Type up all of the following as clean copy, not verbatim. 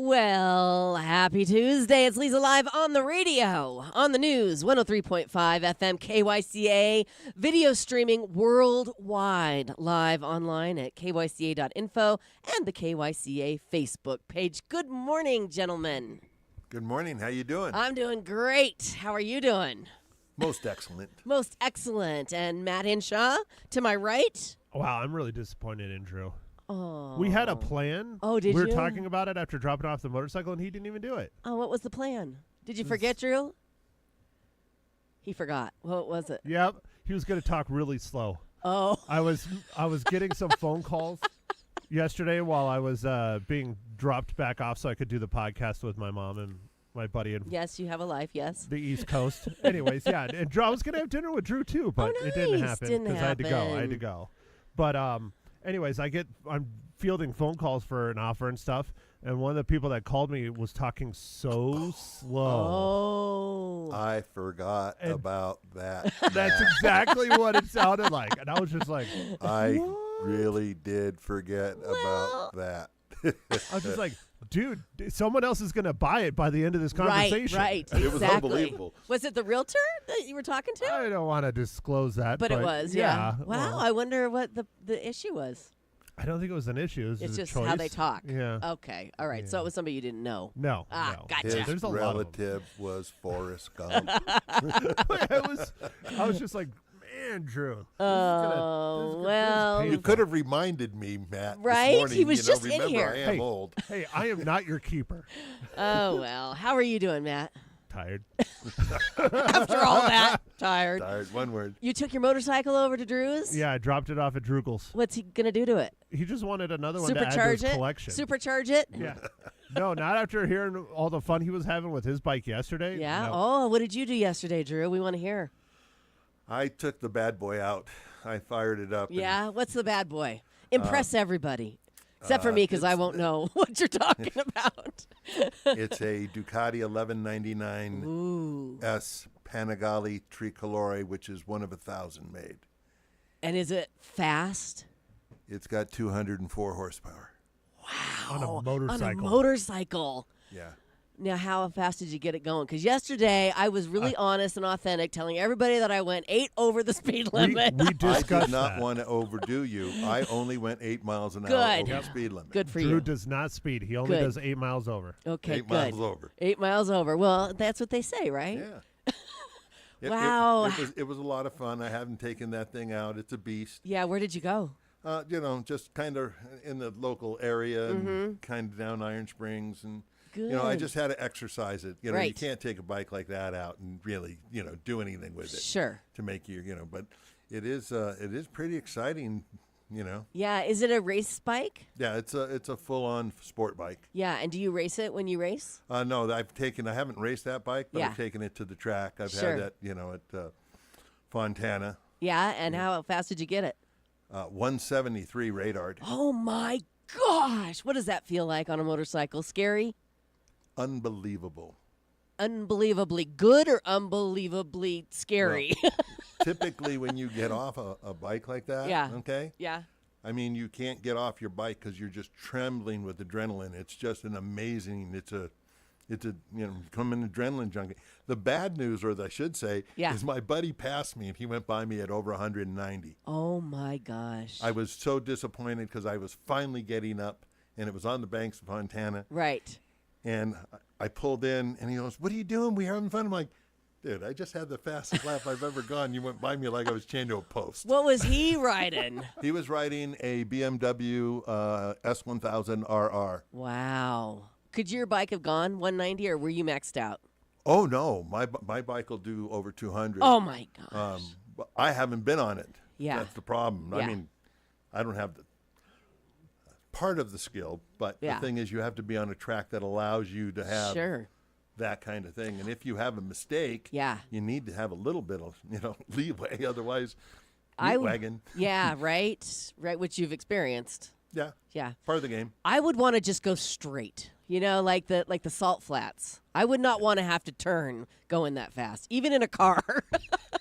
Well, happy Tuesday. It's Leza live on the radio, on the news, 103.5 FM KYCA, video streaming worldwide, live online at kyca.info and the KYCA Facebook page. Good morning, gentlemen. Good morning. How you doing? I'm doing great. How are you doing? Most excellent. Most excellent. And Matt Hinshaw, to my right. Wow, I'm really disappointed in Drew. Oh. We had a plan. Oh, did we you? were talking about it after dropping off the motorcycle, and he didn't even do it. Oh, what was the plan? Did you forget, Drew? He forgot. What was it? Yep. He was going to talk really slow. Oh. I was getting some phone calls yesterday while I was being dropped back off so I could do the podcast with my mom and my buddy in Yes, you have a life, yes. the East Coast. Anyways, yeah. And Drew, I was going to have dinner with Drew, too, but Oh, it didn't nice. happen Didn't because I had happen. to go. But anyways, I'm fielding phone calls for an offer and stuff, and one of the people that called me was talking so slow. Oh. I forgot And- about that. That's exactly what it sounded like. And I was just like, I really did forget about that. I was just like, dude, someone else is going to buy it by the end of this conversation. Right, It was exactly. unbelievable. Was it the realtor that you were talking to? I don't want to disclose that. But it was, yeah. Wow, well, I wonder what the issue was. I don't think it was an issue. It was It's a just choice. how they talk. Yeah. Okay, all right. So Yeah. it was somebody you didn't know. No. Ah, no. gotcha. His There's a lot of them. relative was Forrest Gump. I was just like, man, Drew. Oh, well. You could have reminded me, Matt. Right? This morning, He was just in remember, here. I am Hey. old. Hey, I am not your keeper. Oh, well. How are you doing, Matt? Tired. After all that, tired. Tired. One word. You took your motorcycle over to Drew's? Yeah, I dropped it off at Drugel's. What's he going to do to it? He just wanted another one to add to Supercharge his it? collection. Supercharge it? Yeah. No, not after hearing all the fun he was having with his bike yesterday. Yeah? No. Oh, what did you do yesterday, Drew? We want to hear. I took the bad boy out. I fired it up. and Yeah? What's the bad boy? Impress everybody. Except for me, because I won't know what you're talking about. It's a Ducati 1199 Ooh. S Panigale Tricolore, which is one of 1,000 made. And is it fast? It's got 204 horsepower. On a On motorcycle. a motorcycle. Yeah. Now, how fast did you get it going? Because yesterday, I was really honest and authentic, telling everybody that I went 8 over the speed limit. We I discussed did not that. want to overdo you. I only went 8 miles an hour Good. over Yep. the speed limit. Good for Drew you. does not speed. He only Good. does 8 miles over. Okay, 8 good. miles over. 8 miles over. Well, that's what they say, right? Yeah. Wow. It was a lot of fun. I haven't taken that thing out. It's a beast. Yeah, where did you go? Just kind of in the local area and kind of down Iron Springs. And, Good. I just had to exercise it. You Right. can't take a bike like that out and really, do anything with it. Sure. To make you, but it is pretty exciting, Yeah, is it a race bike? Yeah, it's a full-on sport bike. Yeah, and do you race it when you race? No, I haven't raced that bike, but Yeah. I've taken it to the track. I've Sure. had that, at Fontana. Yeah, and how fast did you get it? 173 radar. Oh, my gosh. What does that feel like on a motorcycle? Scary? Unbelievable. Unbelievably good or unbelievably scary? Typically, when you get off a bike like that, Yeah. okay, Yeah. I mean, you can't get off your bike because you're just trembling with adrenaline. It's just an amazing. It's a become an adrenaline junkie. The bad news, or I should say, Yeah. is my buddy passed me and he went by me at over 190. Oh, my gosh. I was so disappointed because I was finally getting up and it was on the banks of Fontana. Right. And I pulled in and he goes, "What are you doing? We're having fun." I'm like, "Dude, I just had the fastest lap I've ever gone. You went by me like I was chained to a post." What was he riding? He was riding a BMW S1000 RR. Wow. Could your bike have gone 190 or were you maxed out? Oh, no. My bike will do over 200. Oh, my gosh. But I haven't been on it. Yeah. That's the problem. Yeah. I mean, I don't have the part of the skill, but Yeah. the thing is you have to be on a track that allows you to have Sure. that kind of thing. And if you have a mistake, Yeah. you need to have a little bit of, leeway. Otherwise, I meat wagon. Yeah, right. Right, which you've experienced. Yeah. Yeah. Part of the game. I would want to just go straight. Like the salt flats. I would not want to have to turn going that fast, even in a car.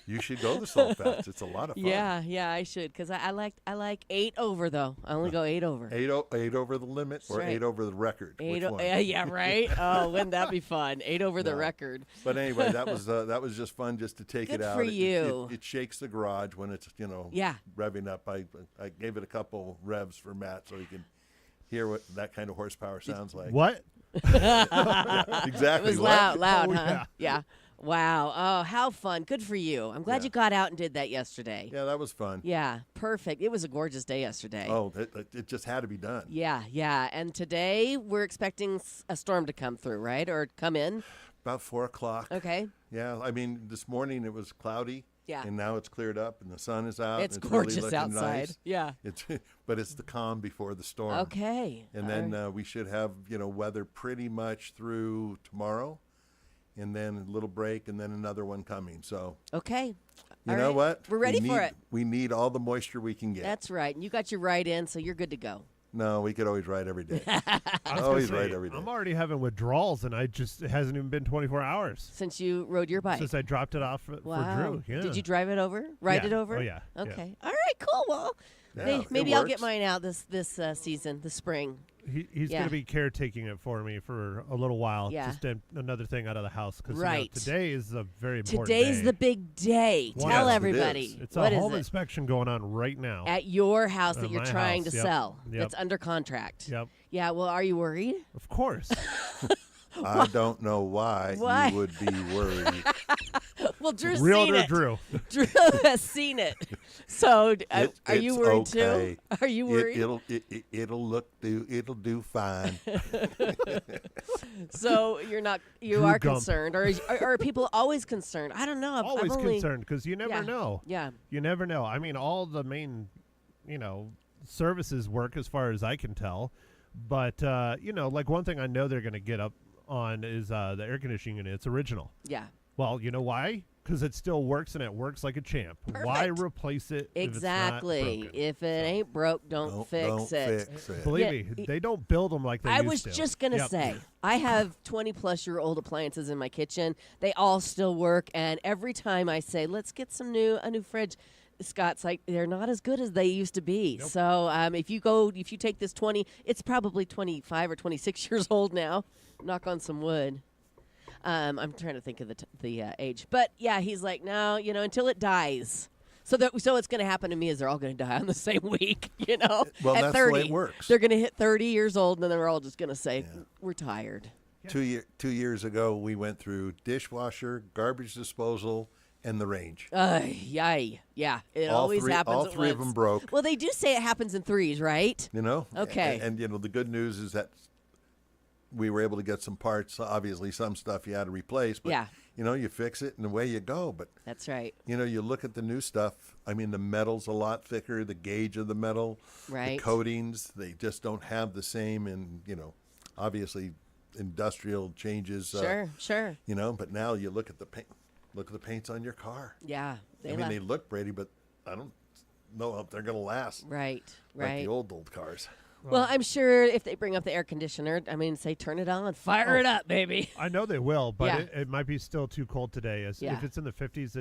You should go to Salt Fest. It's a lot of fun. Yeah, I should because I like 8 over though. I only go 8 over. Eight over the limit or right. 8 over the record. Which one? Yeah, right. Oh, wouldn't that be fun? 8 over the No. record. But anyway, that was just fun just to take Good it out. for you. It shakes the garage when it's Yeah. revving up. I gave it a couple revs for Matt so he can hear what that kind of horsepower sounds like. What? Yeah, exactly. It was what? loud, Oh, huh? Yeah. Wow. Oh, how fun. Good for you. I'm glad Yeah. you got out and did that yesterday. Yeah, that was fun. Yeah, perfect. It was a gorgeous day yesterday. Oh, it just had to be done. Yeah. And today we're expecting a storm to come through, right? Or come in. About 4 o'clock. Okay. Yeah, I mean, this morning it was cloudy. Yeah. And now it's cleared up and the sun is out. It's and gorgeous really looking outside. Nice. Yeah. But it's the calm before the storm. Okay. And then we should have, weather pretty much through tomorrow, and then a little break, and then another one coming. So, Okay. you All know right. what? We're ready for it. We need all the moisture we can get. That's right. And you got your ride in, so you're good to go. No, we could always ride every day. I was gonna Always say, right every day. I'm already having withdrawals, and it hasn't even been 24 hours Since you rode your bike. since I dropped it off for Drew. Yeah. Did you drive it over? Ride Yeah. it over? Oh, yeah. Yeah. Okay. All right, cool. Well, Yeah, it maybe I'll get works. mine out this season, the spring. He's Yeah. going to be caretaking it for me for a little while. Yeah. Just another thing out of the house. Because Right. today is a very important Today's day. the big day. Wow. Tell Yes, it everybody. is. It's What a is home it? inspection going on right now. At your house that At you're my trying house, to yep. sell. Yep. That's under contract. Yep. Yeah, well, are you worried? Of course. I don't know why, Why? you would be worried. Well, Drew's Realtor seen it. Drew. Drew has seen it. So, are you It's worried okay. too? Are you worried? It'll do fine. So you Drew are Gump. concerned, or are people always concerned? I don't know. I've Always only, concerned because you never Yeah. know. Yeah. You never know. I mean, all the main, services work as far as I can tell. But, like one thing I know they're going to get up on is the air conditioning unit. It's original. Yeah. Well, you know why? Because it still works and it works like a champ. Why Perfect. replace it Exactly. if it's not broken? If it ain't broke, don't fix it. Fix it. Believe Yeah, me, they don't build them like they I used was to. just gonna Yep. say, I have 20-plus-year-old appliances in my kitchen. They all still work, and every time I say, "Let's get a new fridge," Scott's like, "They're not as good as they used to be." Nope. So if you take this 20, it's probably 25 or 26 years old now. Knock on some wood. I'm trying to think of the age, but yeah, he's like, no, until it dies. So what's going to happen to me is they're all going to die on the same week, Well, At that's 30, the way it works. They're going to hit 30 years old, and then they're all just going to say, Yeah. "We're tired." 2 years ago, we went through dishwasher, garbage disposal, and the range. Yay. Yeah, it All always three- happens all at three of once. them broke. Well, they do say it happens in threes, right? Okay. And the good news is that we were able to get some parts. Obviously, some stuff you had to replace, but Yeah. you fix it and away you go. But That's right. you look at the new stuff. I mean, the metal's a lot thicker. The gauge of the metal, Right. the coatings, they just don't have the same. And obviously, industrial changes. Sure. But now you look at the paint. Look at the paints on your car. Yeah. They look pretty, but I don't know if they're going to last Right. like the old cars. Well, I'm sure if they bring up the air conditioner, say turn it on, fire it up, baby. I know they will, but Yeah. it might be still too cold today. Yeah. If it's in the 50s,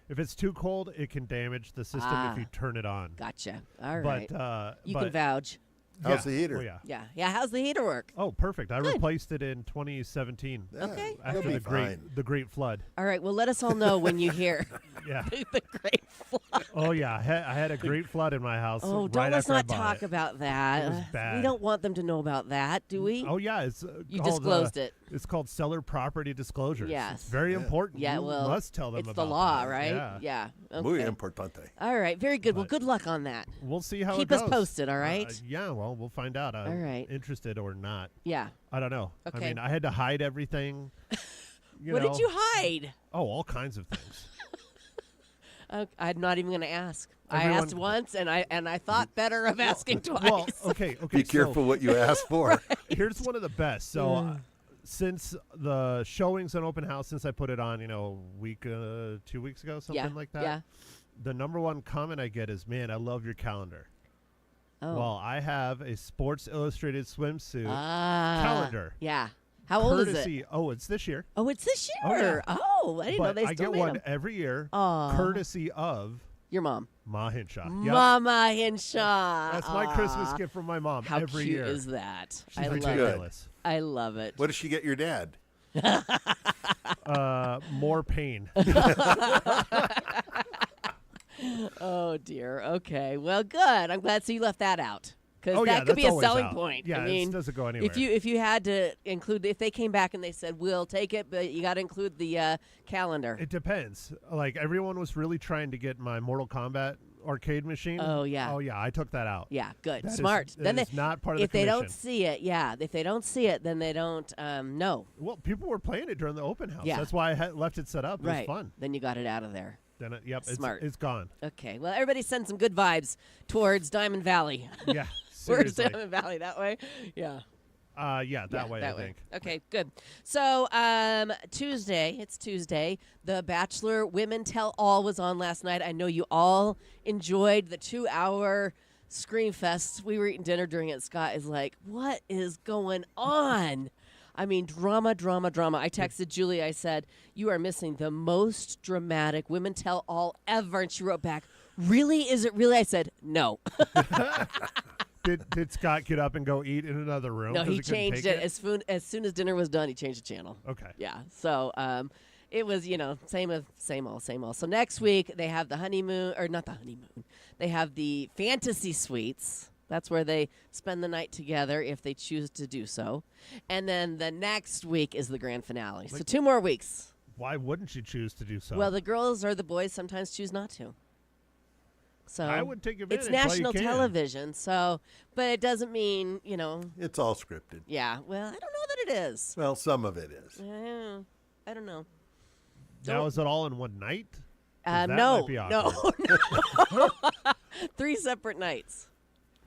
if it's too cold, it can damage the system if you turn it on. Gotcha. All right. But You can vouch. How's the heater? Oh, yeah. Yeah. How's the heater work? Oh, perfect. I Good. replaced it in 2017 Yeah, Okay. it'll after be the fine. great flood. All right. Well, let us all know when you hear Yeah. the great flood. Oh yeah, I had a great flood in my house. Oh, right let's after I not bought talk it. about that. It was We bad. don't want them to know about that, do we? Oh yeah, it's You called, disclosed it. It's called seller property disclosures. Yes. It's very Yeah. important. Yeah, You well, must tell them it's about the law, that. right? Yeah. Muy Okay. importante. All right. Very good. Well, But- good luck on that. We'll see how Keep it us goes. posted, all right? Yeah, well, we'll find out. I'm All right. interested or not. Yeah. I don't know. Okay. I mean, I had to hide everything. What did you hide? Oh, all kinds of things. I'm not even going to ask. I Everyone- asked once, and I thought better of asking twice. Well, okay. Be so careful what you ask for. Here's one of the best. So, since the showings and open house, since I put it on, week, 2 weeks ago, something like that. Yeah. The number one comment I get is, "Man, I love your calendar." Oh. Well, I have a Sports Illustrated swimsuit Ah. calendar. Yeah. How old is it? courtesy. Oh, it's this year. Oh, it's this Oh, yeah. year. Oh, I didn't know But they I still get made one them. every year, Aw. courtesy of Your mom. Ma Hinshaw. Yep. Mama Hinshaw. That's my Christmas gift from my mom How every cute year. is that? She's I love it. ridiculous. I love it. What does she get your dad? More pain. Oh, dear. Okay. Well, good. I'm glad so you left that out. Because Oh, that yeah, could that's be a always selling out. point. Yeah, I mean, it doesn't go anywhere. if you had to include, if they came back and they said, we'll take it, but you got to include the calendar. It depends. Like, everyone was really trying to get my Mortal Kombat arcade machine. Oh, yeah. Oh, yeah, I took that out. Yeah, good. That is- Smart. that Then is not part of the if they don't commission. see it, yeah. If they don't see it, then they don't know. Well, people were playing it during the open house. Yeah. That's why I left it set up. It Right. was fun. Then you got it out of there. Then yep, Smart. It's gone. Okay. Well, everybody send some good vibes towards Diamond Valley. Yeah, Where's seriously. Diamond Valley? That way? Yeah. Yeah, that way, I think. Okay, good. So Tuesday, it's Tuesday. The Bachelor Women Tell All was on last night. I know you all enjoyed the 2-hour scream fest. We were eating dinner during it. Scott is like, what is going on? I mean, drama, drama, drama. I texted Julie. I said, you are missing the most dramatic Women Tell All ever. And she wrote back, really? Is it really? I said, no. Did Scott get up and go eat in another room? No, 'cause he couldn't changed take it as soon as dinner was done. He changed the channel. Okay. Yeah. So it was same old. So next week they have the honeymoon, or not the honeymoon. They have the fantasy suites. That's where they spend the night together if they choose to do so. And then the next week is the grand finale. So 2 more weeks. Why wouldn't you choose to do so? Well, the girls or the boys sometimes choose not to. So I would take advantage it's while you national can. television, so but it doesn't mean, It's all scripted. yeah. Well, I don't know that it is. Well, some of it is. I don't know. Now, is it all in one night? 'Cause that No, might be no, awkward. no. 3 separate nights.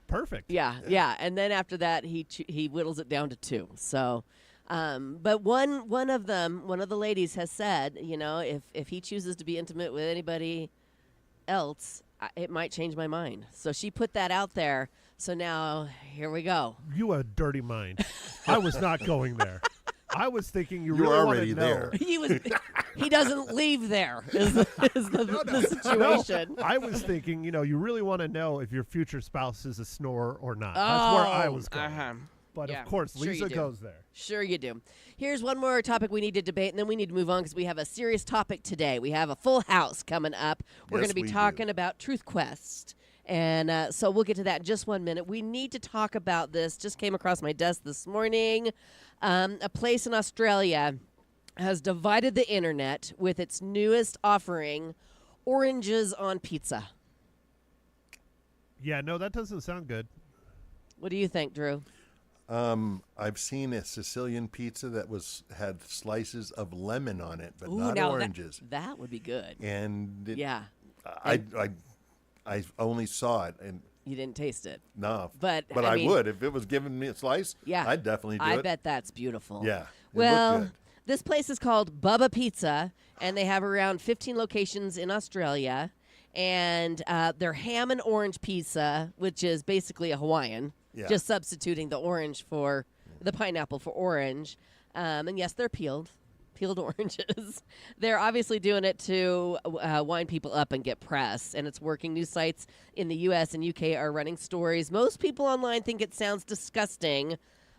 Perfect. Yeah, and then after that, he whittles it down to 2. So, but one of the ladies has said, if he chooses to be intimate with anybody else, it might change my mind. So she put that out there. So now here we go. You a dirty mind. I was not going there. I was thinking you You're really already want to know. there. He doesn't leave there. Is the situation? No, I was thinking, you really want to know if your future spouse is a snorer or not. That's where I was going. But Yeah, of course, sure you Leza do. goes there. Sure you do. Here's one more topic we need to debate, and then we need to move on because we have a serious topic today. We have a full house coming up. We're Yes, going to be we talking do. about Truth Quest. And so we'll get to that in just 1 minute. We need to talk about this. Just came across my desk this morning. A place in Australia has divided the internet with its newest offering, oranges on pizza. Yeah, no, that doesn't sound good. What do you think, Drew? I've seen a Sicilian pizza that had slices of lemon on it, but Ooh, not now oranges. That would be good. And Yeah. I only saw it, and You didn't taste it. no, But, I I mean- would if it was giving me a slice. Yeah. I'd definitely do I it. bet that's beautiful. Yeah, it looked Well, good. this place is called Bubba Pizza, and they have around 15 locations in Australia. And their ham and orange pizza, which is basically a Hawaiian, Yeah. just substituting the orange for the pineapple for orange. And yes, they're peeled oranges. They're obviously doing it to wind people up and get press, and it's working. News sites in the U.S. and U.K. are running stories. Most people online think it sounds disgusting,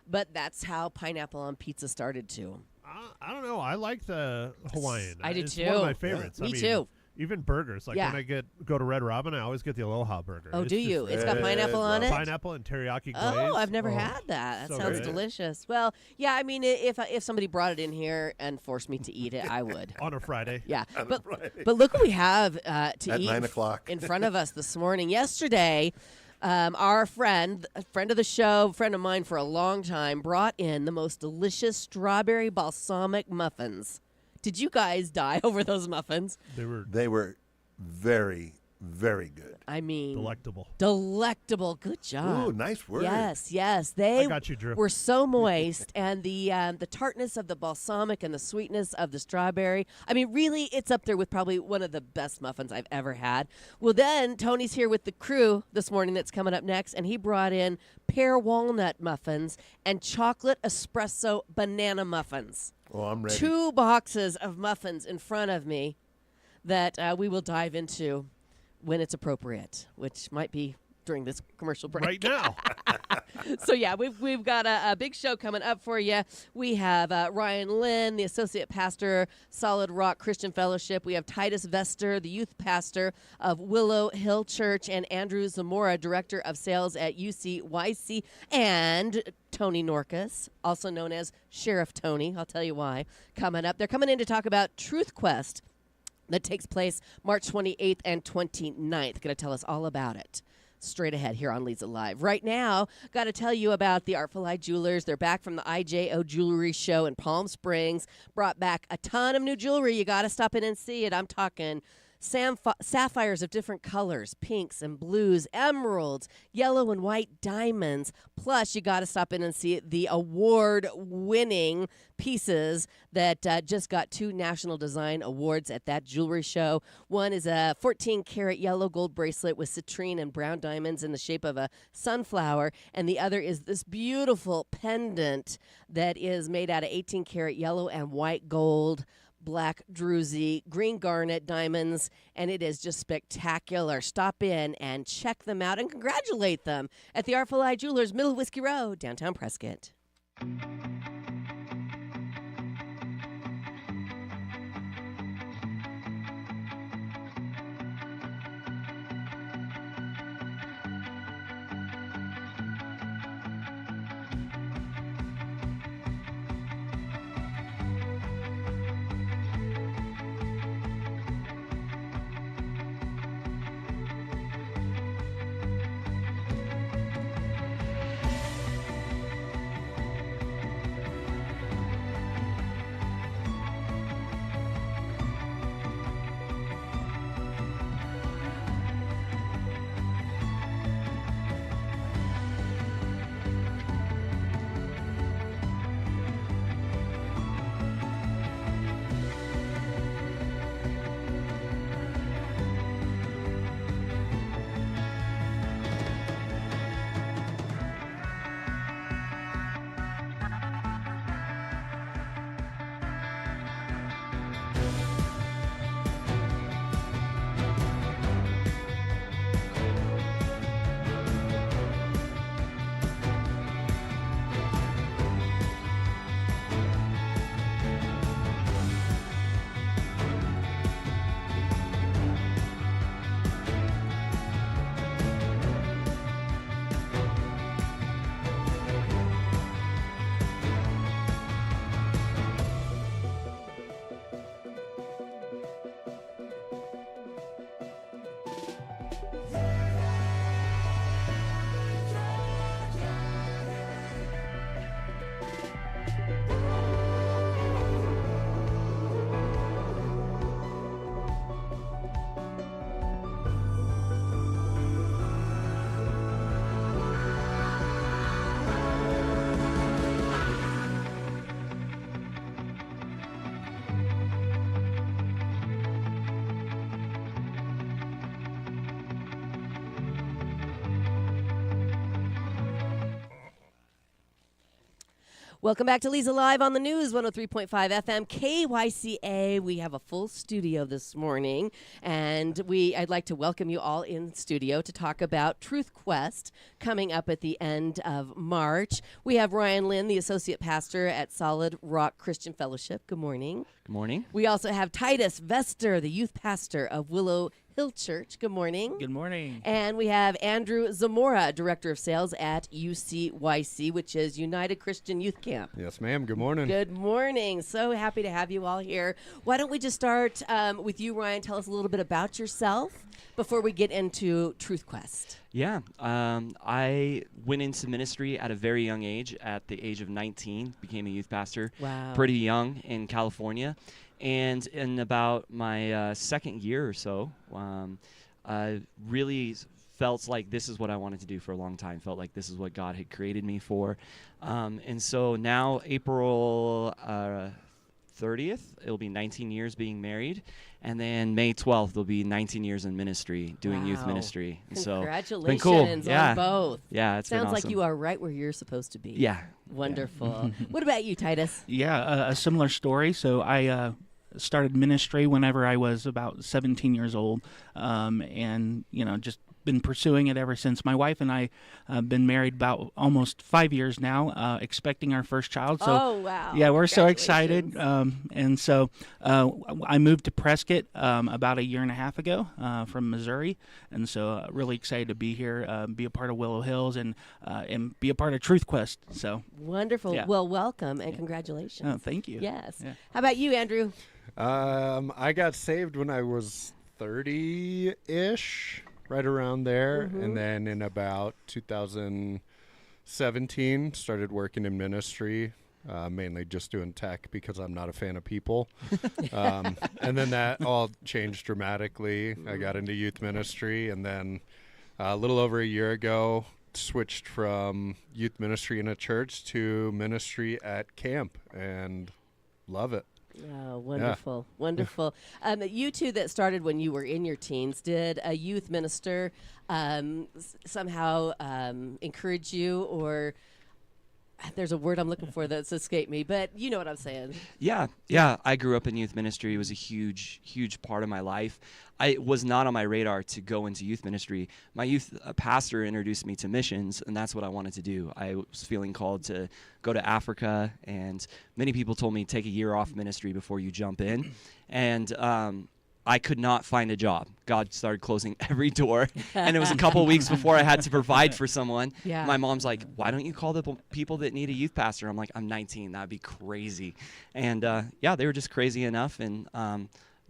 but that's how pineapple on pizza started too. I don't know. I like the Hawaiian. I do it's too. one of my favorites. Me I mean, too. Even burgers. Like Yeah. when I go to Red Robin, I always get the Aloha burger. Oh, It's do just you? It's got pineapple on it? pineapple and teriyaki glaze. Oh, I've never had that. That so sounds good. delicious. Well, yeah, I mean, if somebody brought it in here and forced me to eat it, I would. On a Friday. Yeah, On a but Friday. look what we have to At eat 9 o'clock. in front of us this morning. Yesterday, our friend, a friend of the show, friend of mine for a long time, brought in the most delicious strawberry balsamic muffins. Did you guys die over those muffins? They were They were very very good. I mean, Delectable. delectable. Good job. Ooh, nice word. Yes, yes. I They got you, Drew. were so moist, and the tartness of the balsamic and the sweetness of the strawberry. I mean, really, it's up there with probably one of the best muffins I've ever had. Well, then Tony's here with the crew this morning that's coming up next, and he brought in pear walnut muffins and chocolate espresso banana muffins. Oh, I'm ready. 2 boxes of muffins in front of me that we will dive into when it's appropriate, which might be during this commercial break. Right now. So, yeah, we've got a big show coming up for you. We have Ryan Lynn, the associate pastor, Solid Rock Christian Fellowship. We have Titus Vester, the youth pastor of Willow Hill Church, and Andrew Zamora, director of sales at UCYC, and Tony Norcus, also known as Sheriff Tony. I'll tell you why. Coming up, they're coming in to talk about Truth Quest that takes place March 28th and 29th. Going to tell us all about it. Straight ahead here on Leza Live. Right now, got to tell you about the Artful Eye Jewelers. They're back from the IJO Jewelry Show in Palm Springs. Brought back a ton of new jewelry. You got to stop in and see it. I'm talking sapphires of different colors, pinks and blues, emeralds, yellow and white diamonds. Plus, you got to stop in and see the award-winning pieces that just got 2 National Design Awards at that jewelry show. One is a 14-karat yellow gold bracelet with citrine and brown diamonds in the shape of a sunflower, and the other is this beautiful pendant that is made out of 18-karat yellow and white gold, black druzy, green garnet diamonds, and it is just spectacular. Stop in and check them out and congratulate them at the Artful Eye Jewelers, Middle of Whiskey Road, downtown Prescott. Welcome back to Leza Live on the News, 103.5 FM, KYCA. We have a full studio this morning, and I'd like to welcome you all in studio to talk about Truth Quest coming up at the end of March. We have Ryan Lynn, the associate pastor at Solid Rock Christian Fellowship. Good morning. Good morning. We also have Titus Vester, the youth pastor of Willow Hill Church. Good morning. Good morning. And we have Andrew Zamora, director of sales at UCYC, which is United Christian Youth Camp. Yes, ma'am. Good morning. Good morning. So happy to have you all here. Why don't we just start with you, Ryan? Tell us a little bit about yourself before we get into Truth Quest. Yeah, I went into ministry at a very young age. At the age of 19, became a youth pastor. Wow. Pretty young in California. And in about my second year or so, really felt like this is what I wanted to do for a long time. Felt like this is what God had created me for. And so now April 30th, it'll be 19 years being married. And then May 12th, it'll be 19 years in ministry, doing youth Wow. ministry. And so Congratulations been cool. Yeah. on both. Yeah, it's been Sounds like awesome. you are right where you're supposed to be. Yeah. Wonderful. What about you, Titus? Yeah, a similar story. So I started ministry whenever I was about 17 years old, and just been pursuing it ever since. My wife and I have been married about almost 5 years now, expecting our first child. So Oh, wow. yeah, we're so excited. Congratulations. And so I moved to Prescott about 1.5 years ago from Missouri, and so really excited to be here, be a part of Willow Hills, and be a part of Truth Quest. So Wonderful. Yeah. Well, welcome and congratulations. thank you. Yes. Yeah. How about you, Andrew? I got saved when I was 30-ish, right around there. And then in about 2017, started working in ministry, mainly just doing tech because I'm not a fan of people. And then that all changed dramatically. I got into youth ministry, and then a little over 1 year ago, switched from youth ministry in a church to ministry at camp, and love it. Oh, wonderful. Wonderful. You two that started when you were in your teens, did a youth minister somehow encourage you, or there's a word I'm looking for that's escaped me, but you know what I'm saying. Yeah. I grew up in youth ministry. It was a huge, huge part of my life. It was not on my radar to go into youth ministry. My youth pastor introduced me to missions, and that's what I wanted to do. I was feeling called to go to Africa, and many people told me take a year off ministry before you jump in. And I could not find a job. God started closing every door, and it was a couple of weeks before I had to provide for someone. Yeah. My mom's like, why don't you call the people that need a youth pastor? I'm like, I'm 19. That'd be crazy. And they were just crazy enough, and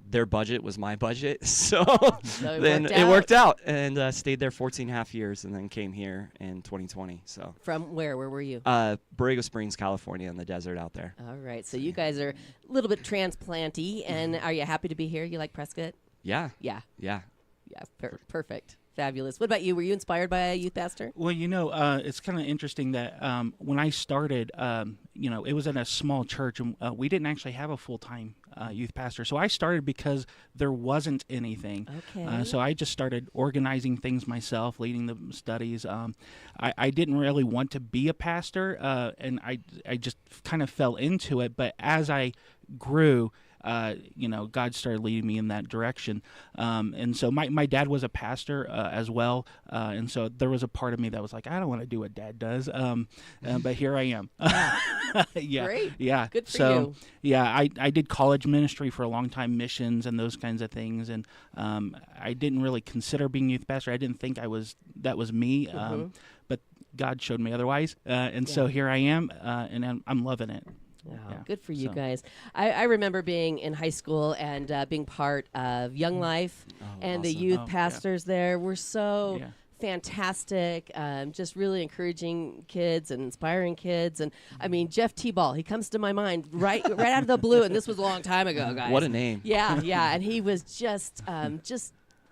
their budget was my budget. So it then worked it out. worked out, and stayed there 14 and a half years, and then came here in 2020. So From where? Where were you? Borrego Springs, California, in the desert out there. All right. So you guys are a little bit transplanty, and are you happy to be here? You like Prescott? Yeah. Yeah. Yeah. Yeah. Perfect. Fabulous. What about you? Were you inspired by a youth pastor? Well, it's kind of interesting that when I started, it was in a small church, and we didn't actually have a full-time youth pastor. So I started because there wasn't anything. Okay. So I just started organizing things myself, leading the studies. I didn't really want to be a pastor, and I just kind of fell into it. But as I grew, God started leading me in that direction. And so my dad was a pastor as well. And so there was a part of me that was like, I don't want to do what Dad does. But here I am. Yeah. Great. Yeah. Good for so, you. Yeah, I did college ministry for a long time, missions and those kinds of things. And I didn't really consider being youth pastor. I didn't think that was me. But God showed me otherwise. And so here I am, and I'm loving it. Wow, Yeah, good for you so. guys. I remember being in high school and being part of Young Life, and the awesome. youth Oh, yeah. pastors there were so Yeah. fantastic, just really encouraging kids and inspiring kids. And I mean, Jeff T-Ball, he comes to my mind right out of the blue, and this was a long time ago, guys. What a name. Yeah, and he was just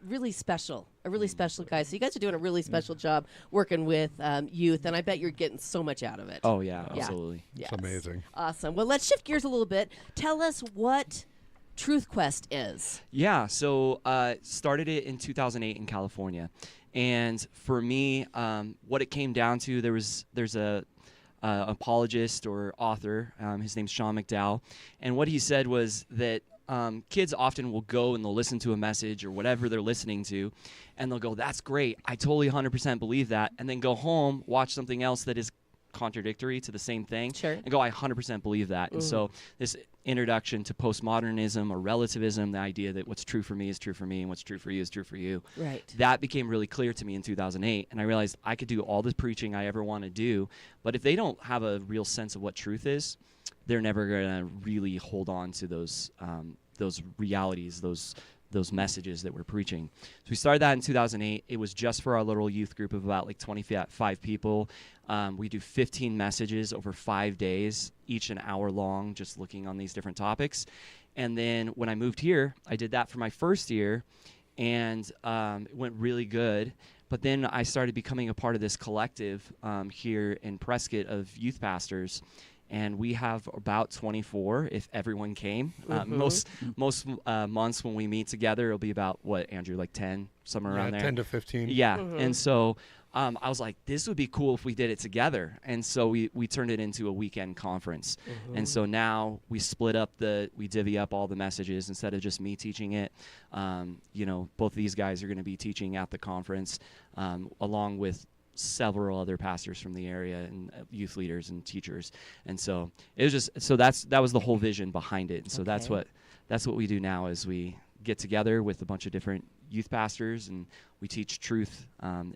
really special, a really special guy. So you guys are doing a really special job working with youth, and I bet you're getting so much out of it. Oh, yeah, Yeah. absolutely. Yes. It's amazing. Awesome. Well, let's shift gears a little bit. Tell us what Truth Quest is. Yeah, so started it in 2008 in California. And for me, what it came down to, there's a apologist or author, his name's Sean McDowell, and what he said was that kids often will go and they'll listen to a message or whatever they're listening to, and they'll go, that's great, I totally 100% believe that, and then go home, watch something else that is contradictory to the same thing, Sure. and go, I 100% believe that. And so this introduction to postmodernism or relativism, the idea that what's true for me is true for me and what's true for you is true for you, Right. that became really clear to me in 2008, and I realized I could do all the preaching I ever want to do, but if they don't have a real sense of what truth is, they're never going to really hold on to those realities, those messages that we're preaching. So we started that in 2008. It was just for our little youth group of about like 25 people. We do 15 messages over 5 days, each an hour long, just looking on these different topics. And then when I moved here, I did that for my first year. and it went really good. But then I started becoming a part of this collective here in Prescott of youth pastors, and we have about 24 if everyone came. Most months when we meet together, it'll be about, what, Andrew, like 10, somewhere around there? 10 to 15. Yeah, and so I was like, this would be cool if we did it together. And so we turned it into a weekend conference. And so now we we divvy up all the messages instead of just me teaching it. Both of these guys are going to be teaching at the conference along with several other pastors from the area and youth leaders and teachers. And so it was that was the whole vision behind it. And so that's what we do now is we get together with a bunch of different youth pastors and we teach truth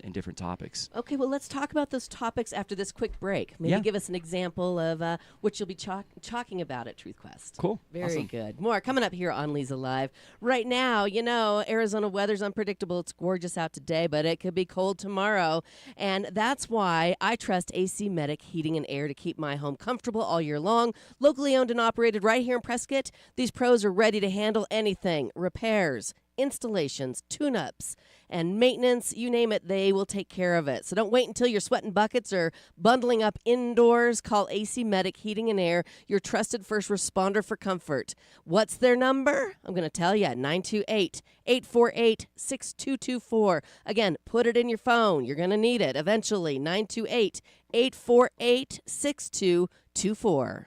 in different topics. Okay, well, let's talk about those topics after this quick break. Maybe give us an example of what you'll be talking about at Truth Quest. Cool. Very awesome. good. More coming up here on Leza Live. Right now, Arizona weather's unpredictable. It's gorgeous out today, but it could be cold tomorrow. And that's why I trust AC Medic Heating and Air to keep my home comfortable all year long. Locally owned and operated right here in Prescott, these pros are ready to handle anything. Repairs, installations, tune-ups, and maintenance, you name it, they will take care of it. So don't wait until you're sweating buckets or bundling up indoors. Call AC Medic Heating and Air, your trusted first responder for comfort. What's their number? I'm going to tell you, 928-848-6224. Again, put it in your phone. You're going to need it eventually. 928-848-6224.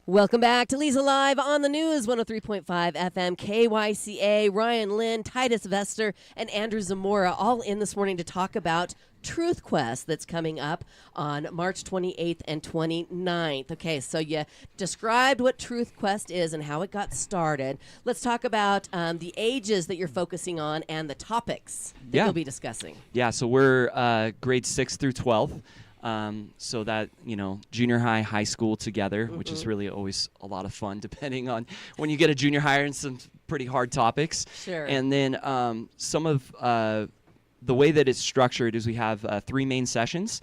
Welcome back to Leza Live on the News, 103.5 FM, KYCA. Ryan Lynn, Titus Vester, and Andrew Zamora all in this morning to talk about Truth Quest that's coming up on March 28th and 29th. Okay, so you described what Truth Quest is and how it got started. Let's talk about the ages that you're focusing on and the topics that you'll be discussing. Yeah, so we're grades 6 through 12. So that, junior high, high school together, which is really always a lot of fun, depending on when you get a junior higher and some pretty hard topics. Sure. And then some of the way that it's structured is we have 3 main sessions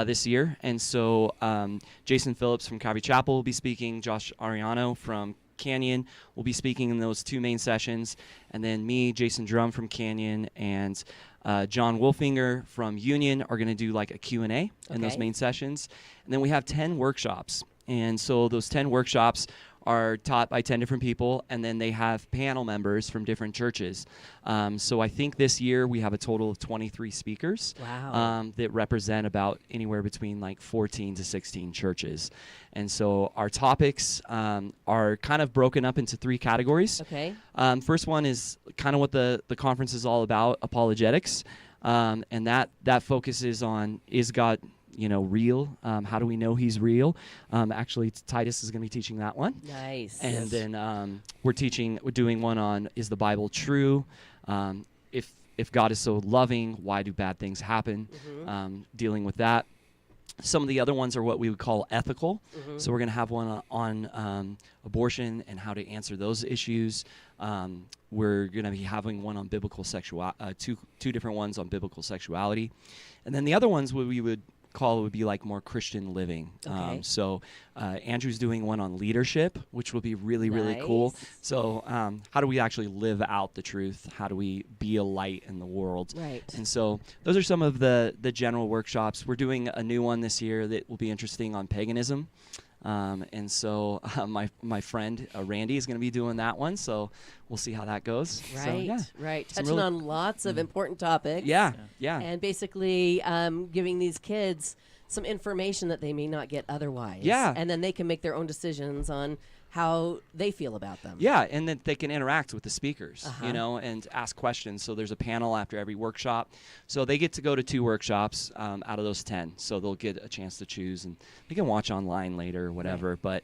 this year. And so Jason Phillips from Calvary Chapel will be speaking, Josh Ariano from Canyon will be speaking in those 2 main sessions, and then me, Jason Drum from Canyon, and John Wolfinger from Union are going to do like a Q&A in those main sessions. And then we have 10 workshops. And so those 10 workshops are taught by 10 different people, and then they have panel members from different churches. So I think this year we have a total of 23 speakers. Wow. That represent about anywhere between like 14 to 16 churches. And so our topics are kind of broken up into 3 categories. Okay. First one is kind of what the conference is all about, apologetics. And that focuses on, is God real? How do we know he's real? Actually, Titus is going to be teaching that one. Nice. And then we're doing one on, is the Bible true? If God is so loving, why do bad things happen? Dealing with that. Some of the other ones are what we would call ethical. So we're going to have one on abortion and how to answer those issues. We're going to be having one on biblical two different ones on biblical sexuality. And then the other ones what we would call would be like more Christian living. Okay. So Andrew's doing one on leadership, which will be really, really cool. Nice. So how do we actually live out the truth? How do we be a light in the world? Right. And so those are some of the general workshops. We're doing a new one this year that will be interesting on paganism. And so my friend Randy is going to be doing that one. So we'll see how that goes. Right. So, yeah. Right. Some Touching really- on lots of important topics. Yeah. And basically giving these kids some information that they may not get otherwise. Yeah. And then they can make their own decisions on how they feel about them. Yeah, and then they can interact with the speakers, Uh-huh. and ask questions. So there's a panel after every workshop. So they get to go to 2 workshops out of those 10. So they'll get a chance to choose, and they can watch online later or whatever. But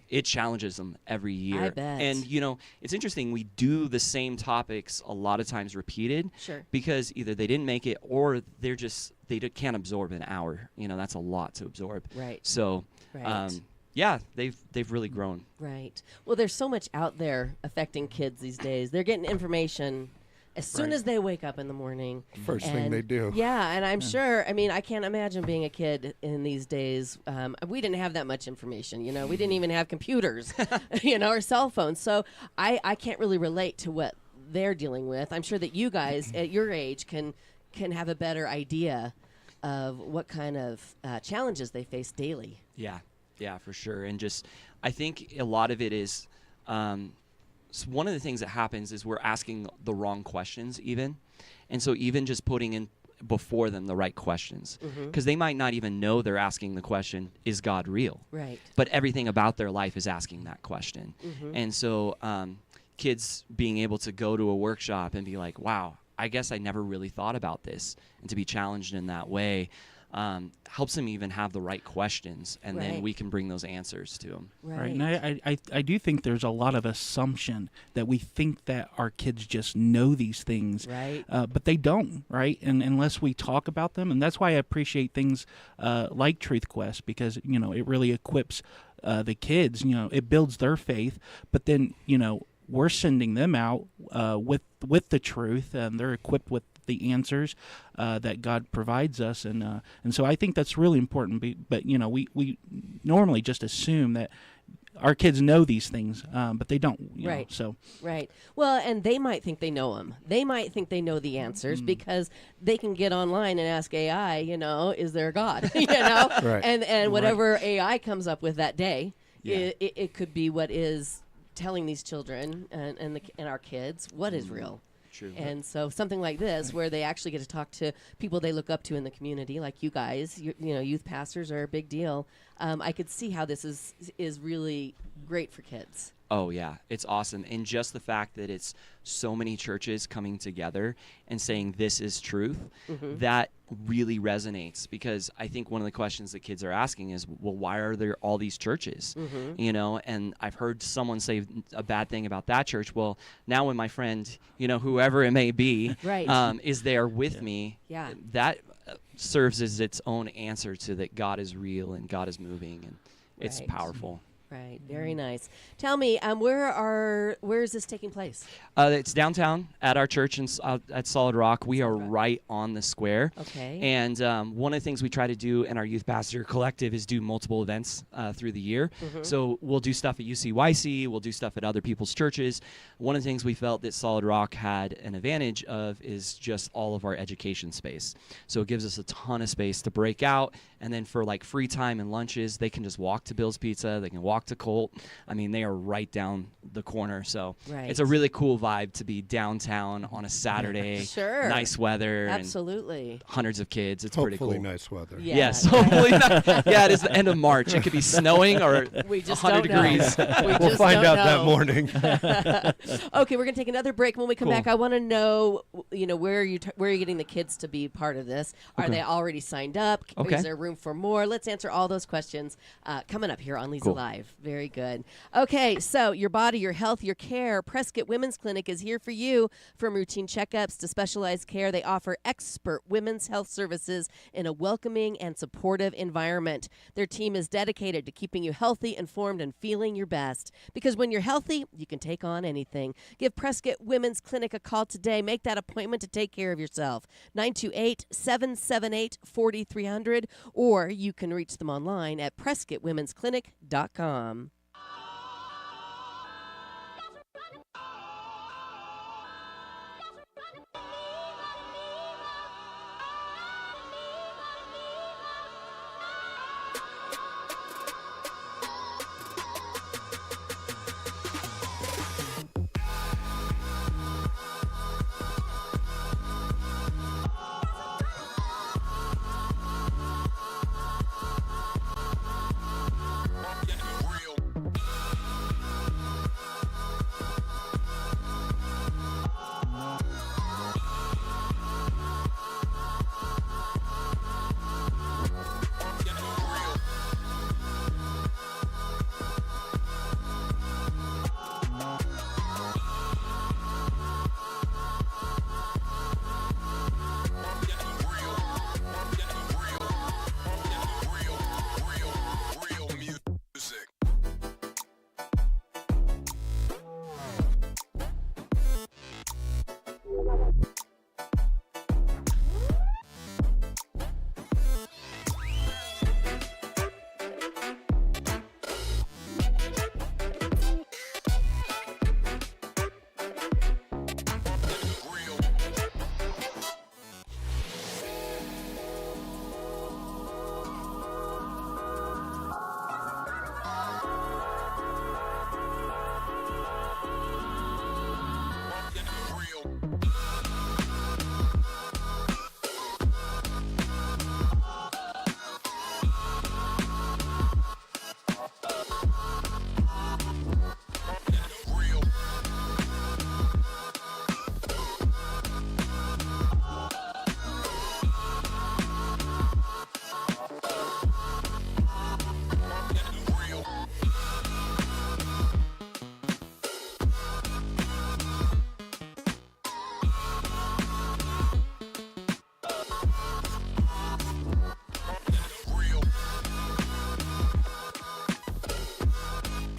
it challenges them every year. I bet. And, it's interesting. We do the same topics a lot of times repeated. Sure. Because either they didn't make it or they can't absorb an hour. That's a lot to absorb. Right. So, Right. yeah, they've really grown. Right. Well, there's so much out there affecting kids these days. They're getting information as soon as they wake up in the morning. First thing they do. Yeah, and I'm sure, I can't imagine being a kid in these days. We didn't have that much information, We didn't even have computers, or cell phones. So I can't really relate to what they're dealing with. I'm sure that you guys at your age can have a better idea of what kind of challenges they face daily. Yeah, for sure. And I think a lot of it is, so one of the things that happens is we're asking the wrong questions even. And so even just putting in before them the right questions, because they might not even know they're asking the question, is God real? Right. But everything about their life is asking that question. And so kids being able to go to a workshop and be like, wow, I guess I never really thought about this, and to be challenged in that way helps them even have the right questions, and then Right. we can bring those answers to them. Right. And I do think there's a lot of assumption that we think that our kids just know these things, Right. but they don't, right? And unless we talk about them, and that's why I appreciate things like Truth Quest, because it really equips the kids. It builds their faith, but then we're sending them out with the truth, and they're equipped with the answers that God provides us, and so I think that's really important. But we normally just assume that our kids know these things, but they don't. Right. So Right. Well, and they might think they know them. They might think they know the answers because they can get online and ask AI, is there a God? Right. And whatever AI comes up with that day, Yeah. it could be what is telling these children and our kids what is real. True. And so something like this, where they actually get to talk to people they look up to in the community, like you guys, youth pastors are a big deal. I could see how this is really great for kids. Oh, yeah. It's awesome. And just the fact that it's so many churches coming together and saying this is truth, that really resonates, because I think one of the questions that kids are asking is, well, why are there all these churches? And I've heard someone say a bad thing about that church. Well, now when my friend, whoever it may be, Right. is there with me, Yeah. that serves as its own answer to that God is real and God is moving, and it's Right. powerful. Right. Very nice. Tell me, where is this taking place? It's downtown at our church at Solid Rock. We are right on the square. Okay. And one of the things we try to do in our Youth Pastor Collective is do multiple events through the year. So we'll do stuff at UCYC. We'll do stuff at other people's churches. One of the things we felt that Solid Rock had an advantage of is just all of our education space. So it gives us a ton of space to break out. And then for like free time and lunches, they can just walk to Bill's Pizza. They can walk walk to Colt, I mean, they are right down the corner. So Right. it's a really cool vibe to be downtown on a Saturday. Sure. Nice weather. Absolutely. And hundreds of kids. It's Hopefully pretty cool. nice weather. Yeah. Yes, hopefully not. Yeah, it is the end of March. It could be snowing or We just 100 don't know. degrees. We'll just find don't out that know. morning. Okay, we're gonna take another break. When we come Cool. back, I want to know, where are you getting the kids to be part of this? Are Okay. they already signed up? Okay. Is there room for more? Let's answer all those questions coming up here on Leza Cool. Live. Very good. Okay, so your body, your health, your care. Prescott Women's Clinic is here for you. From routine checkups to specialized care, they offer expert women's health services in a welcoming and supportive environment. Their team is dedicated to keeping you healthy, informed, and feeling your best. Because when you're healthy, you can take on anything. Give Prescott Women's Clinic a call today. Make that appointment to take care of yourself. 928-778-4300, or you can reach them online at PrescottWomen'sClinic.com.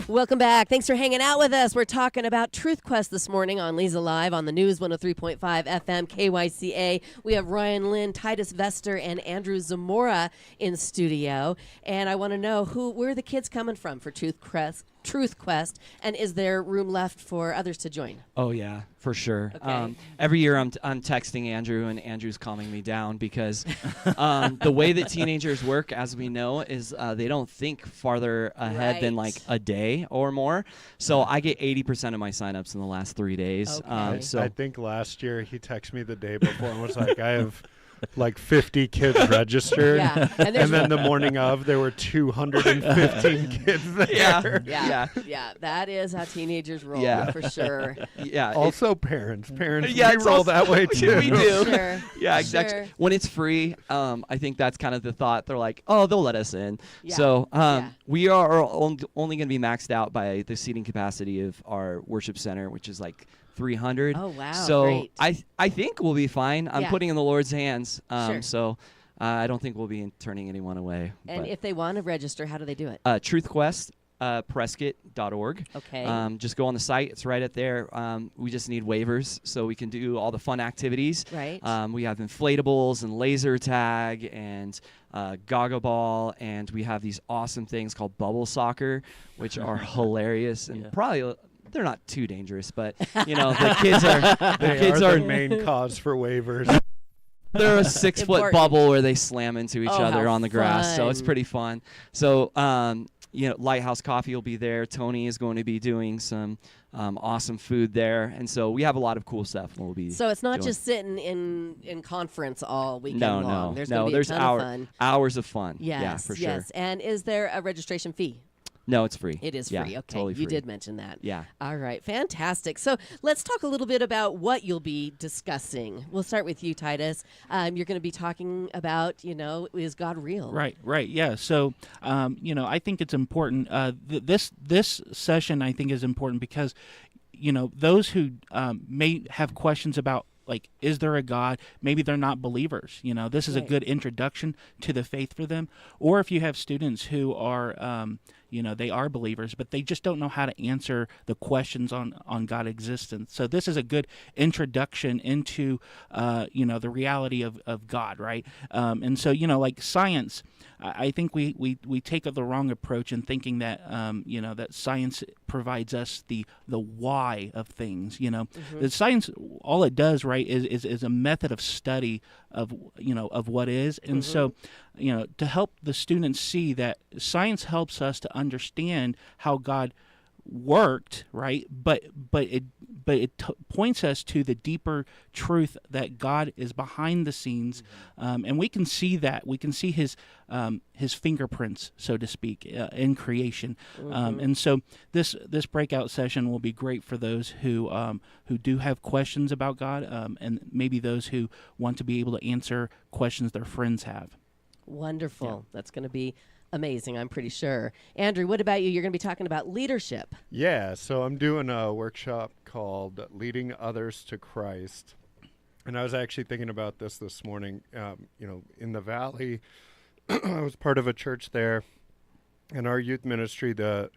Welcome back. Thanks for hanging out with us. We're talking about Truth Quest this morning on Leza Live on the News 103.5 FM KYCA. We have Ryan Lynn, Titus Vester, and Andrew Zamora in studio. And I want to know where are the kids coming from for Truth Quest, and is there room left for others to join? Oh yeah, for sure. Okay. Every year I'm texting Andrew, and Andrew's calming me down because the way that teenagers work, as we know, is they don't think farther ahead than like a day or more. So I get 80% of my signups in the last 3 days. Okay. So I think last year he texted me the day before and was like, I have like 50 kids registered. Yeah. And then the morning of, there were 215 kids there. Yeah, that is how teenagers roll, Yeah. for sure. yeah. Also parents. Parents, Yeah, we it's roll also- that way too. we do. Sure. Yeah, exactly. Sure. When it's free, I think that's kind of the thought. They're like, oh, they'll let us in. Yeah. So Yeah. we are only going to be maxed out by the seating capacity of our worship center, which is like 300. Oh, wow. So Great. I think we'll be fine. I'm Yeah. putting in the Lord's hands. Sure. So I don't think we'll be turning anyone away. And but, if they want to register, how do they do it? TruthQuest. Prescott.org. Okay. Just go on the site. It's right up there. We just need waivers so we can do all the fun activities. Right. We have inflatables and laser tag and gaga ball, and we have these awesome things called bubble soccer, which are hilarious and probably they're not too dangerous, but the kids are the main cause for waivers. they're a 6-foot Important. bubble where they slam into each Oh, other how on the grass, so it's fun. pretty fun. So Lighthouse Coffee will be there. Tony is going to be doing some awesome food there, and so we have a lot of cool stuff we'll be. So it's not doing. just sitting in conference all weekend No, long. There's going to be there's a ton of fun. hours of fun. Yes, yeah, for sure. yes. And is there a registration fee? No, it's free. It is Yeah, free. Okay, totally you free. did mention that. Yeah. All right, fantastic. So let's talk a little bit about what you'll be discussing. We'll start with you, Titus. You're going to be talking about, is God real? Right. Yeah. So, I think it's important. This session, I think, is important because, those who may have questions about, like, is there a God? Maybe they're not believers. This is a Right. good introduction to the faith for them. Or if you have students who are, they are believers, but they just don't know how to answer the questions on God's existence. So this is a good introduction into, the reality of God, right? And so, like science, I think we take the wrong approach in thinking that, that science provides us the why of things. The science, all it does, right, is a method of study of what is. And so, to help the students see that science helps us to understand how God worked, right? But it points us to the deeper truth that God is behind the scenes, and we can see that. We can see his fingerprints, so to speak, in creation. And so this breakout session will be great for those who do have questions about God, and maybe those who want to be able to answer questions their friends have. Wonderful. That's going to be amazing, I'm pretty sure. Andrew, what about you? You're going to be talking about leadership. Yeah, so I'm doing a workshop called Leading Others to Christ. And I was actually thinking about this morning. In the Valley, I was part of a church there. In our youth ministry, the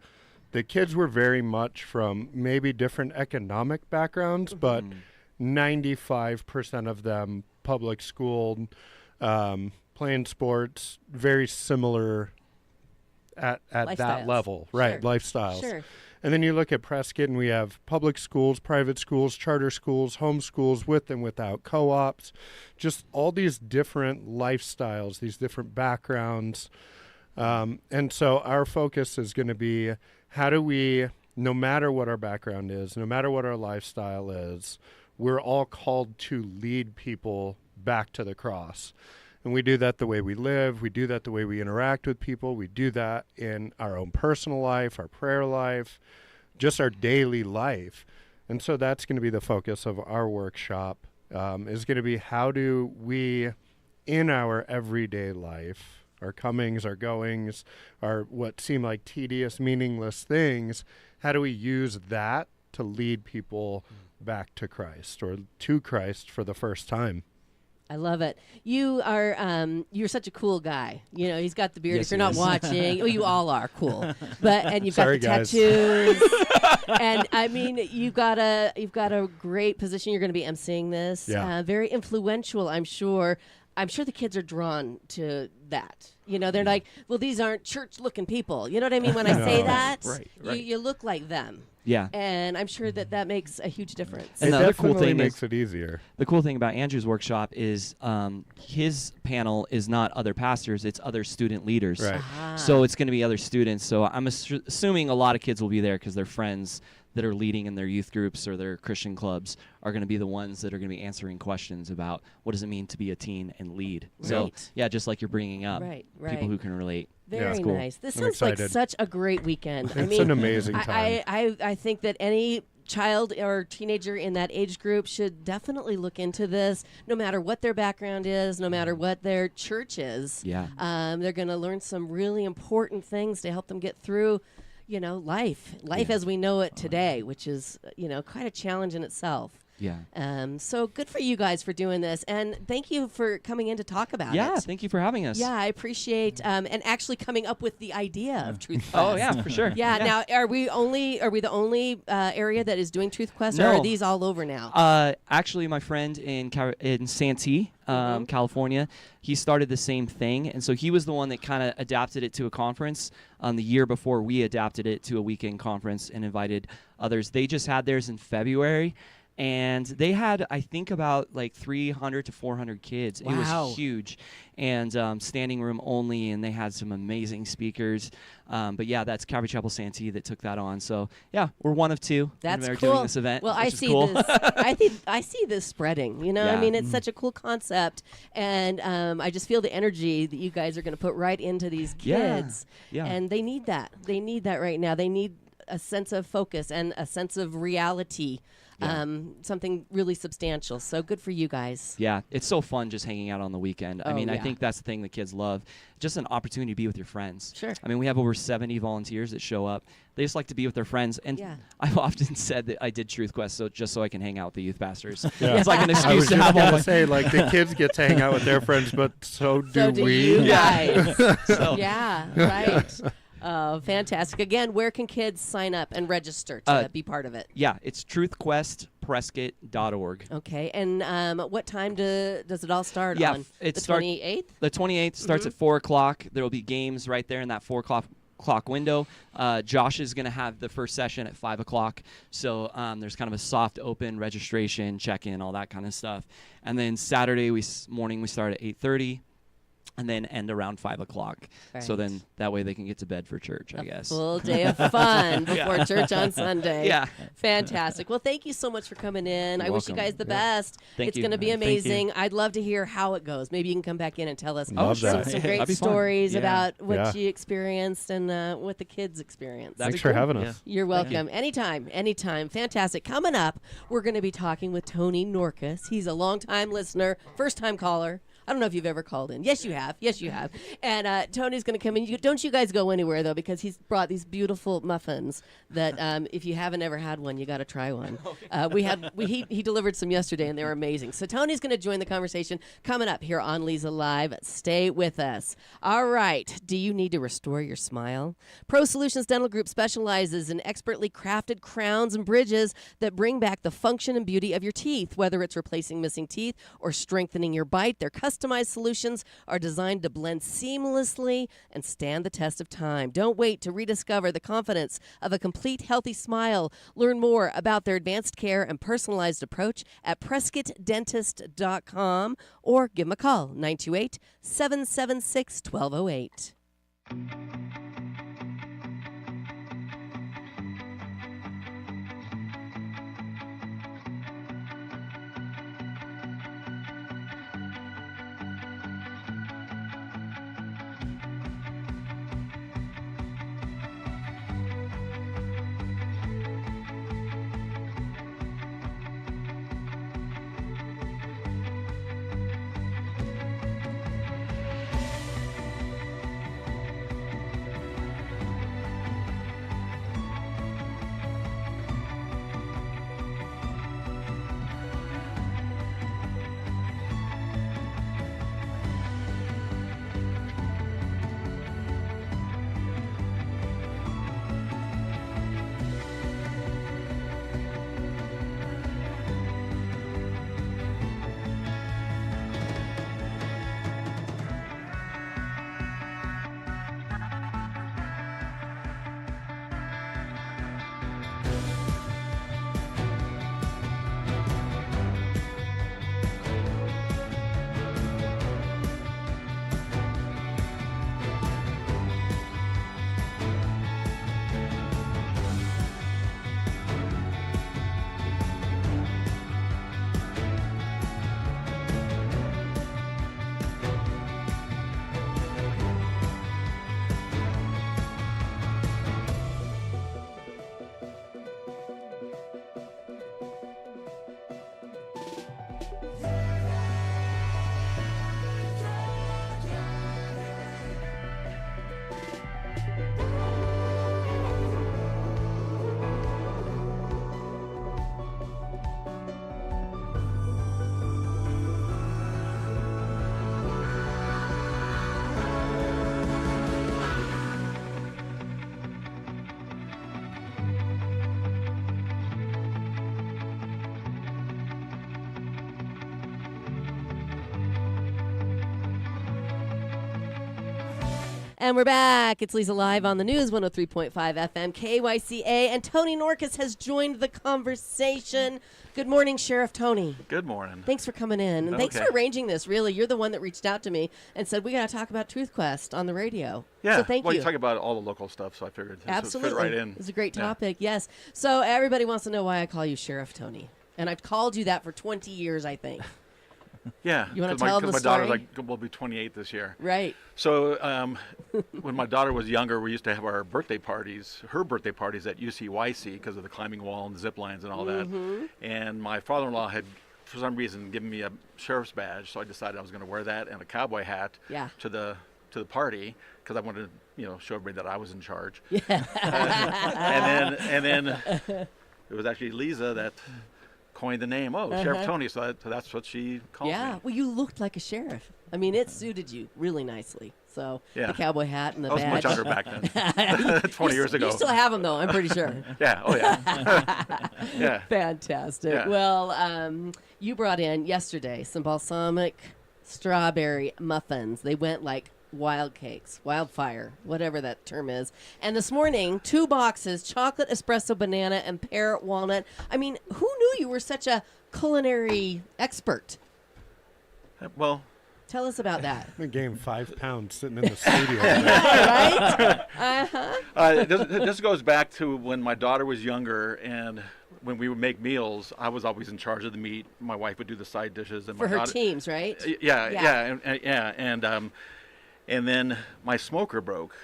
kids were very much from maybe different economic backgrounds, but 95% of them public school, playing sports, very similar at that level, right? Sure. Lifestyles. Sure. And then you look at Prescott, and we have public schools, private schools, charter schools, home schools, with and without co-ops, just all these different lifestyles, these different backgrounds. And so our focus is going to be, how do we, no matter what our background is, no matter what our lifestyle is, we're all called to lead people back to the cross. And we do that the way we live. We do that the way we interact with people. We do that in our own personal life, our prayer life, just our daily life. And so that's going to be the focus of our workshop, is going to be, how do we, in our everyday life, our comings, our goings, our what seem like tedious, meaningless things, how do we use that to lead people back to Christ, or to Christ for the first time? I love it. You are you're such a cool guy. He's got the beard. Yes, if you're not he is. watching, well, you all are cool. And you've Sorry, got the guys. tattoos. And I mean, you've got a great position. You're going to be emceeing this. Yeah. Very influential, I'm sure. I'm sure the kids are drawn to that. They're like, well, these aren't church-looking people. You know what I mean when I say No. that? Right. You look like them. Yeah. And I'm sure that makes a huge difference. And it the other cool definitely thing makes is, it easier. the cool thing about Andrew's workshop is his panel is not other pastors, it's other student leaders. Right. Ah. So it's going to be other students. So I'm assuming a lot of kids will be there because their friends that are leading in their youth groups or their Christian clubs are going to be the ones that are going to be answering questions about what does it mean to be a teen and lead. So, Right. yeah, just like you're bringing up, Right. people who can relate. Very it's cool. nice. This I'm sounds like excited. such a great weekend. It's an amazing time. I think that any child or teenager in that age group should definitely look into this, no matter what their background is, no matter what their church is. Yeah. They're going to learn some really important things to help them get through, life as we know it today, which is, quite a challenge in itself. Yeah. So good for you guys for doing this, and thank you for coming in to talk about Yeah, it. thank you for having us. Yeah, I appreciate and actually coming up with the idea of Truth Quest. Oh, yeah, for sure. Yeah. Now, are we the only area that is doing Truth Quest, or No. are these all over now? Actually, my friend in Santee, California, he started the same thing, and so he was the one that kind of adapted it to a conference the year before we adapted it to a weekend conference and invited others. They just had theirs in February, and they had, I think, about like 300 to 400 kids. It Wow. was huge, and standing room only, and they had some amazing speakers. But yeah, that's Calvary Chapel Santee that took that on. So yeah, we're one of two That's that are cool. doing this event. Well, which I is see cool. this. I see this spreading. You know, I Yeah. mean, it's such a cool concept, and I just feel the energy that you guys are going to put right into these Yeah. kids. Yeah. And they need that. They need that right now. They need a sense of focus and a sense of reality. Yeah. Something really substantial. So good for you guys. Yeah, it's so fun just hanging out on the weekend. I Oh, mean, I yeah. think that's the thing the kids love. Just an opportunity to be with your friends. Sure. I mean, we have over 70 volunteers that show up. They just like to be with their friends. And Yeah. I've often said that I did Truth Quest just so I can hang out with the youth pastors. Yeah. It's like an I excuse was to just have all gonna my say, like, the kids get to hang out with their friends, but so So do do we. you Yeah. guys. So- Yeah, right. Oh, fantastic. Again, where can kids sign up and register to be part of it? Yeah, it's truthquestprescott.org. Okay, and what time does it all start Yeah, on? it The start- 28th? The 28th starts at 4 o'clock. There will be games right there in that 4 o'clock window. Josh is going to have the first session at 5 o'clock. So there's kind of a soft open registration, check-in, all that kind of stuff. And then Saturday morning we start at 8:30. And then end around 5 o'clock. So Right. then that way they can get to bed for church, I guess. Full day of fun before church on Sunday. Yeah. Fantastic. Well, thank you so much for coming in. You're I wish you welcome. guys the best. Thank It's you. going to be Thank you. amazing. I'd love to hear how it goes. Maybe you can come back in and tell us Love some, that. some great That'd be fun. stories Yeah. about what Yeah. you experienced and what the kids experienced. That'd Thanks be for cool. having Yeah. us. You're welcome. Anytime, anytime. Fantastic. Coming up, we're going to be talking with Tony Norcus. He's a longtime listener, first-time caller. I don't know if you've ever called in. Yes, you have. Yes, you have. And Tony's going to come in. Don't you guys go anywhere, though, because he's brought these beautiful muffins that if you haven't ever had one, you got to try one. He delivered some yesterday, and they were amazing. So Tony's going to join the conversation coming up here on Leza Live. Stay with us. All right. Do you need to restore your smile? Pro Solutions Dental Group specializes in expertly crafted crowns and bridges that bring back the function and beauty of your teeth, whether it's replacing missing teeth or strengthening your bite. Their customized solutions are designed to blend seamlessly and stand the test of time. Don't wait to rediscover the confidence of a complete healthy smile. Learn more about their advanced care and personalized approach at PrescottDentist.com or give them a call, 928-776-1208. And we're back. It's Leza Live on the News, 103.5 FM, KYCA. And Tony Norcus has joined the conversation. Good morning, Sheriff Tony. Good morning. Thanks for coming in. And thanks for arranging this, really. You're the one that reached out to me and said, we got to talk about Truth Quest on the radio. Yeah. So thank well, you. you talk about all the local stuff, so I figured this Absolutely. would fit right in. It's a great topic, yes. So everybody wants to know why I call you Sheriff Tony. And I've called you that for 20 years, I think. Yeah. You want to tell them the my story? daughter's will be 28 this year. Right. So when my daughter was younger, we used to have our birthday parties, her birthday parties at UCYC because of the climbing wall and the zip lines and all that. And my father-in-law had, for some reason, given me a sheriff's badge, so I decided I was going to wear that and a cowboy hat to the party because I wanted to, show everybody that I was in charge. Yeah. and then it was actually Leza that coined the name. Sheriff Tony. So that's what she called me. Yeah. Well, you looked like a sheriff. I mean, it suited you really nicely. So the cowboy hat and the I was badge. much younger back then. 20 years ago. You still have them, though, I'm pretty sure. Yeah. Oh, yeah. Yeah. Fantastic. Yeah. Well, you brought in yesterday some balsamic strawberry muffins. They went like wild cakes, wildfire, whatever that term is. And this morning, 2 boxes, chocolate espresso banana and pear walnut. I mean, who knew you were such a culinary expert? Well, tell us about that. I gained 5 pounds sitting in the studio. Right? This goes back to when my daughter was younger, and when we would make meals, I was always in charge of the meat. My wife would do the side dishes, and For my her daughter, teams, right? And then my smoker broke.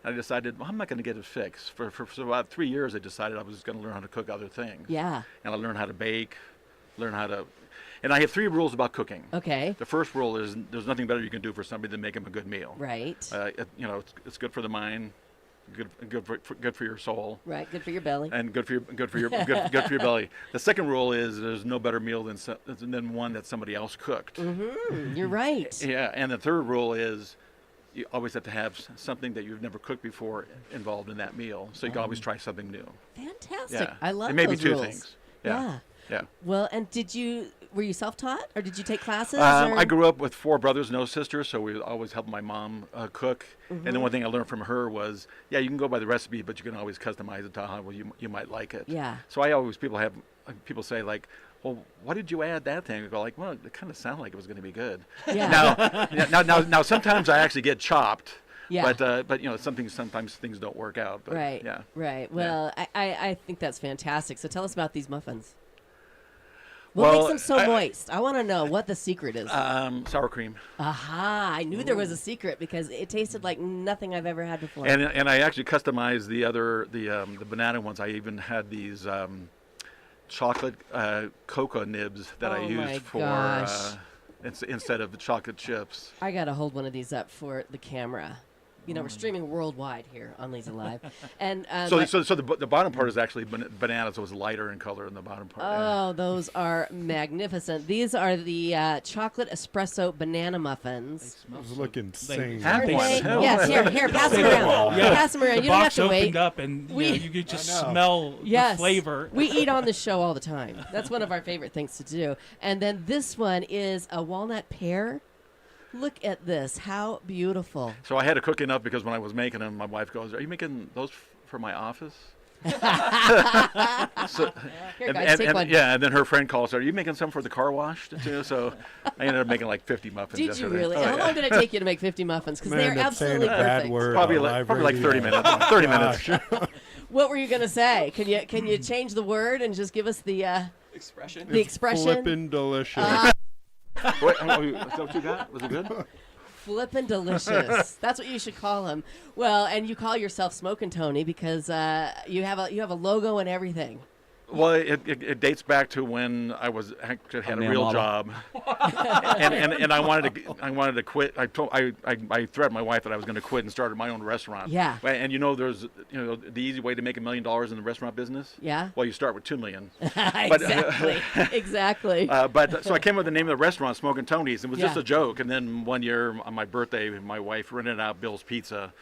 I decided, well, I'm not going to get it fixed. For about 3 years, I decided I was going to learn how to cook other things. Yeah. And I learned how to bake, and I have 3 rules about cooking. Okay. The first rule is there's nothing better you can do for somebody than make them a good meal. Right. It's good for the mind, good for your soul. Right. Good for your belly. And good for your belly. The second rule is there's no better meal than one that somebody else cooked. Mm-hmm. You're right. Yeah. And the third rule is you always have to have something that you've never cooked before involved in that meal, so you can always try something new. Fantastic. Yeah. I love it may those be 2 rules. things. Yeah. Yeah. Well, and were you self-taught or did you take classes? I grew up with 4 brothers, no sisters, so we always helped my mom cook. And then one thing I learned from her was, you can go by the recipe, but you can always customize it to how you might like it. Yeah. So people say like, well, why did you add that thing? I go like, well, it kind of sounded like it was going to be good. Yeah. Now sometimes I actually get chopped. Yeah. But sometimes things don't work out. But, right. Yeah. Right. Well, I think that's fantastic. So tell us about these muffins. What makes them so moist? I want to know what the secret is. Sour cream. Aha! I knew there was a secret because it tasted like nothing I've ever had before. And I actually customized the banana ones. I even had these chocolate cocoa nibs that I used for instead of the chocolate chips. I gotta hold one of these up for the camera. We're streaming worldwide here on Leza Live, and so the bottom part is actually banana, so it's lighter in color in the bottom part. Oh, those are magnificent. These are the chocolate espresso banana muffins. Those look insane. Have one. Yes, here, pass them around. Yeah. Pass them around. The You don't have box to wait. opened up, and you could just smell Yes. the flavor. We eat on the show all the time. That's one of our favorite things to do. And then this one is a walnut pear. Look at this. How beautiful. So I had to cook enough because when I was making them, my wife goes, "Are you making those for my office?" Here, guys, take one. And then her friend calls her, "Are you making some for the car wash too?" So I ended up making like 50 muffins. Did yesterday. you really? Oh, How long did it take you to make 50 muffins? Because they're absolutely perfect. Probably like 30 minutes. 30 minutes. What were you going to say? Can you change the word and just give us the Expression. The expression? Flippin' delicious. Is that what you got? Was it good? Flippin' delicious. That's what you should call him. Well, and you call yourself Smokin' Tony because you have a logo and everything. Well, it dates back to when I had a real model. job, and I wanted to quit. I threatened my wife that I was going to quit and started my own restaurant. Yeah. And there's the easy way to make $1 million in the restaurant business. Yeah. Well, you start with $2 million. Exactly. So I came up with the name of the restaurant, Smokin' Tony's. It was just a joke. And then one year on my birthday, my wife rented out Bill's Pizza.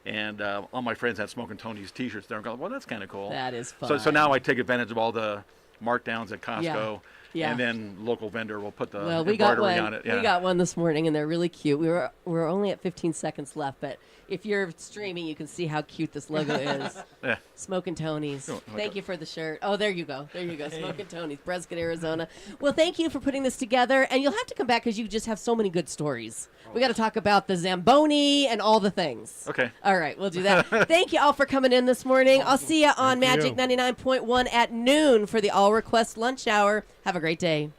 And all my friends had Smokin' Tony's T-shirts there. I'm going, well, that's kind of cool. That is fun. So now I take advantage of all the markdowns at Costco. Yeah. And then local vendor will put the Well, we got embroidery one. on it. Yeah. We got one this morning, and they're really cute. We're only at 15 seconds left, but if you're streaming, you can see how cute this logo is. Yeah. Smokin' Tony's. Oh, my Thank God. you for the shirt. Oh, there you go. There you go. Smokin' Tony's, Prescott, Arizona. Well, thank you for putting this together, and you'll have to come back because you just have so many good stories. We got to talk about the Zamboni and all the things. Okay. All right, we'll do that. Thank you all for coming in this morning. I'll see you on Thank Magic you. 99.1 at noon for the All Request Lunch Hour. Have a great day.